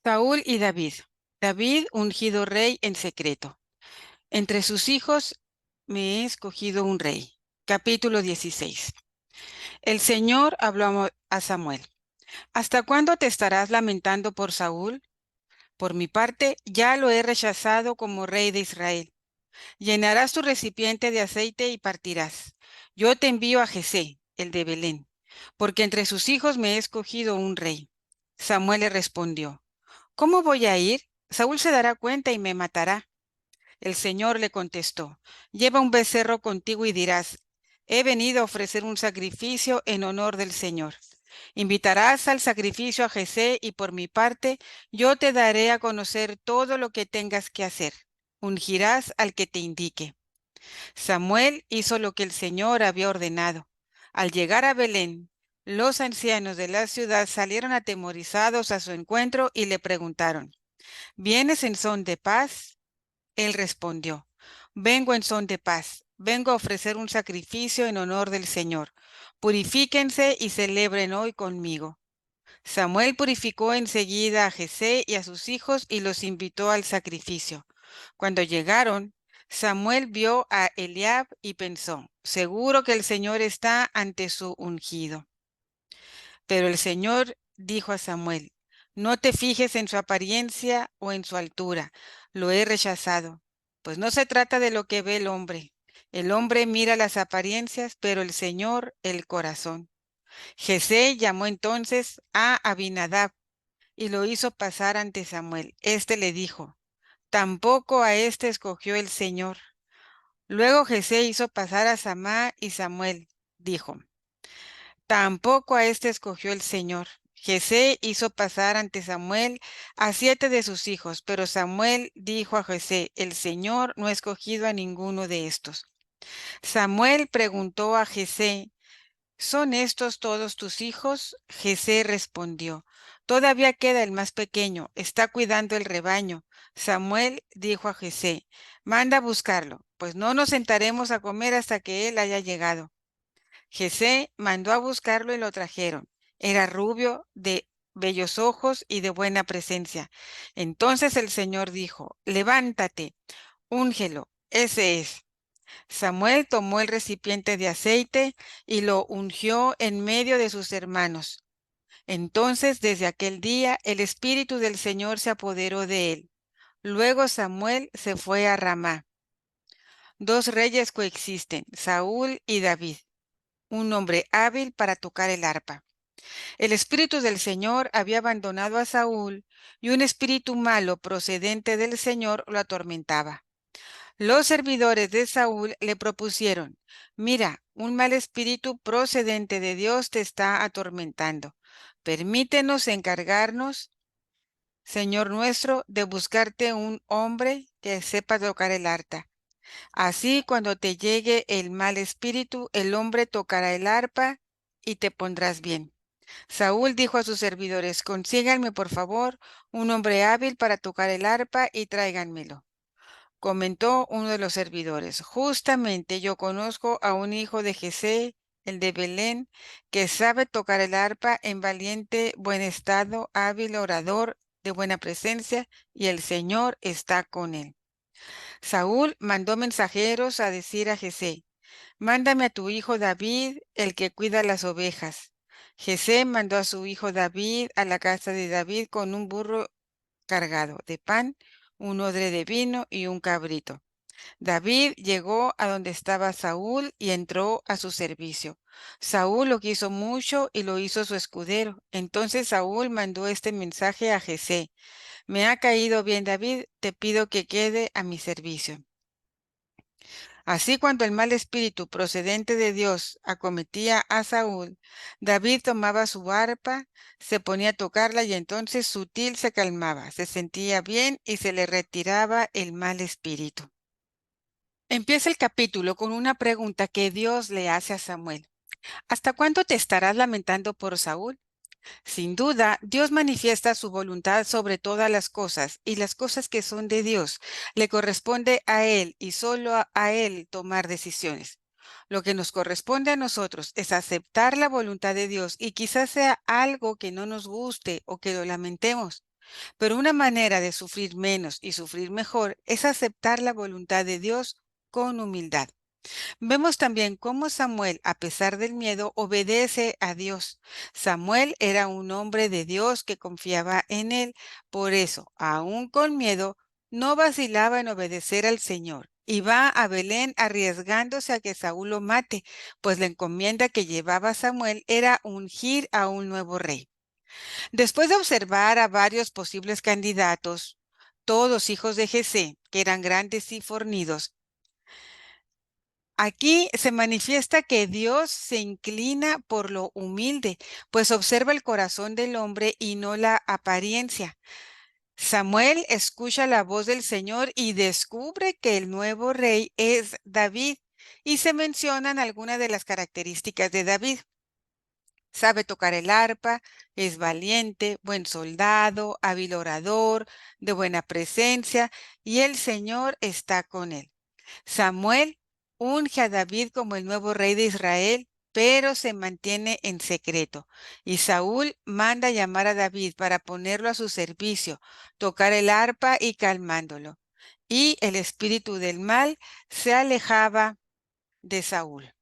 Saúl y David. David ungido rey en secreto. Entre sus hijos me he escogido un rey. Capítulo 16. El Señor habló a Samuel. ¿Hasta cuándo te estarás lamentando por Saúl? Por mi parte, ya lo he rechazado como rey de Israel. Llenarás tu recipiente de aceite y partirás. Yo te envío a Jesé, el de Belén, porque entre sus hijos me he escogido un rey. Samuel le respondió: ¿Cómo voy a ir? Saúl se dará cuenta y me matará. El Señor le contestó: Lleva un becerro contigo y dirás: He venido a ofrecer un sacrificio en honor del Señor. Invitarás al sacrificio a Jesé y por mi parte yo te daré a conocer todo lo que tengas que hacer. Ungirás al que te indique. Samuel hizo lo que el Señor había ordenado. Al llegar a Belén, los ancianos de la ciudad salieron atemorizados a su encuentro y le preguntaron: ¿Vienes en son de paz? Él respondió: Vengo en son de paz, vengo a ofrecer un sacrificio en honor del Señor. Purifíquense y celebren hoy conmigo. Samuel purificó enseguida a Jesé y a sus hijos y los invitó al sacrificio. Cuando llegaron, Samuel vio a Eliab y pensó: Seguro que el Señor está ante su ungido. Pero el Señor dijo a Samuel: No te fijes en su apariencia o en su altura, lo he rechazado, pues no se trata de lo que ve el hombre. El hombre mira las apariencias, pero el Señor el corazón. Jesé llamó entonces a Abinadab y lo hizo pasar ante Samuel. Este le dijo: Tampoco a este escogió el Señor. Luego Jesé hizo pasar a Samá y Samuel dijo: Tampoco a este escogió el Señor. Jesé hizo pasar ante Samuel a 7 de sus hijos, pero Samuel dijo a Jesé: El Señor no ha escogido a ninguno de estos. Samuel preguntó a Jesé: ¿Son estos todos tus hijos? Jesé respondió: Todavía queda el más pequeño, está cuidando el rebaño. Samuel dijo a Jesé: Manda a buscarlo, pues no nos sentaremos a comer hasta que él haya llegado. Jesé mandó a buscarlo y lo trajeron. Era rubio, de bellos ojos y de buena presencia. Entonces el Señor dijo: Levántate, úngelo, ese es. Samuel tomó el recipiente de aceite y lo ungió en medio de sus hermanos. Entonces, desde aquel día, el Espíritu del Señor se apoderó de él. Luego Samuel se fue a Ramá. Dos reyes coexisten, Saúl y David, un hombre hábil para tocar el arpa. El Espíritu del Señor había abandonado a Saúl y un espíritu malo procedente del Señor lo atormentaba. Los servidores de Saúl le propusieron: Mira, un mal espíritu procedente de Dios te está atormentando. Permítenos encargarnos, Señor nuestro, de buscarte un hombre que sepa tocar el arpa. Así, cuando te llegue el mal espíritu, el hombre tocará el arpa y te pondrás bien. Saúl dijo a sus servidores: Consíganme, por favor, un hombre hábil para tocar el arpa y tráiganmelo. Comentó uno de los servidores: Justamente yo conozco a un hijo de Jesé, el de Belén, que sabe tocar el arpa en valiente buen estado, hábil orador, de buena presencia, y el Señor está con él. Saúl mandó mensajeros a decir a Jesé: Mándame a tu hijo David, el que cuida las ovejas. Jesé mandó a su hijo David a la casa de David con un burro cargado de pan, un odre de vino y un cabrito. David llegó a donde estaba Saúl y entró a su servicio. Saúl lo quiso mucho y lo hizo su escudero. Entonces Saúl mandó este mensaje a Jesé: Me ha caído bien David, te pido que quede a mi servicio. Así, cuando el mal espíritu procedente de Dios acometía a Saúl, David tomaba su arpa, se ponía a tocarla y entonces sutil se calmaba, se sentía bien y se le retiraba el mal espíritu. Empieza el capítulo con una pregunta que Dios le hace a Samuel: ¿Hasta cuándo te estarás lamentando por Saúl? Sin duda, Dios manifiesta su voluntad sobre todas las cosas, y las cosas que son de Dios le corresponde a Él y solo a Él tomar decisiones. Lo que nos corresponde a nosotros es aceptar la voluntad de Dios, y quizás sea algo que no nos guste o que lo lamentemos. Pero una manera de sufrir menos y sufrir mejor es aceptar la voluntad de Dios con humildad. Vemos también cómo Samuel, a pesar del miedo, obedece a Dios. Samuel era un hombre de Dios que confiaba en él. Por eso, aún con miedo, no vacilaba en obedecer al Señor. Y va a Belén arriesgándose a que Saúl lo mate, pues la encomienda que llevaba Samuel era ungir a un nuevo rey. Después de observar a varios posibles candidatos, todos hijos de Jesé, que eran grandes y fornidos, aquí se manifiesta que Dios se inclina por lo humilde, pues observa el corazón del hombre y no la apariencia. Samuel escucha la voz del Señor y descubre que el nuevo rey es David, y se mencionan algunas de las características de David. Sabe tocar el arpa, es valiente, buen soldado, hábil orador, de buena presencia, y el Señor está con él. Samuel unge a David como el nuevo rey de Israel, pero se mantiene en secreto. Y Saúl manda llamar a David para ponerlo a su servicio, tocar el arpa y calmándolo. Y el espíritu del mal se alejaba de Saúl.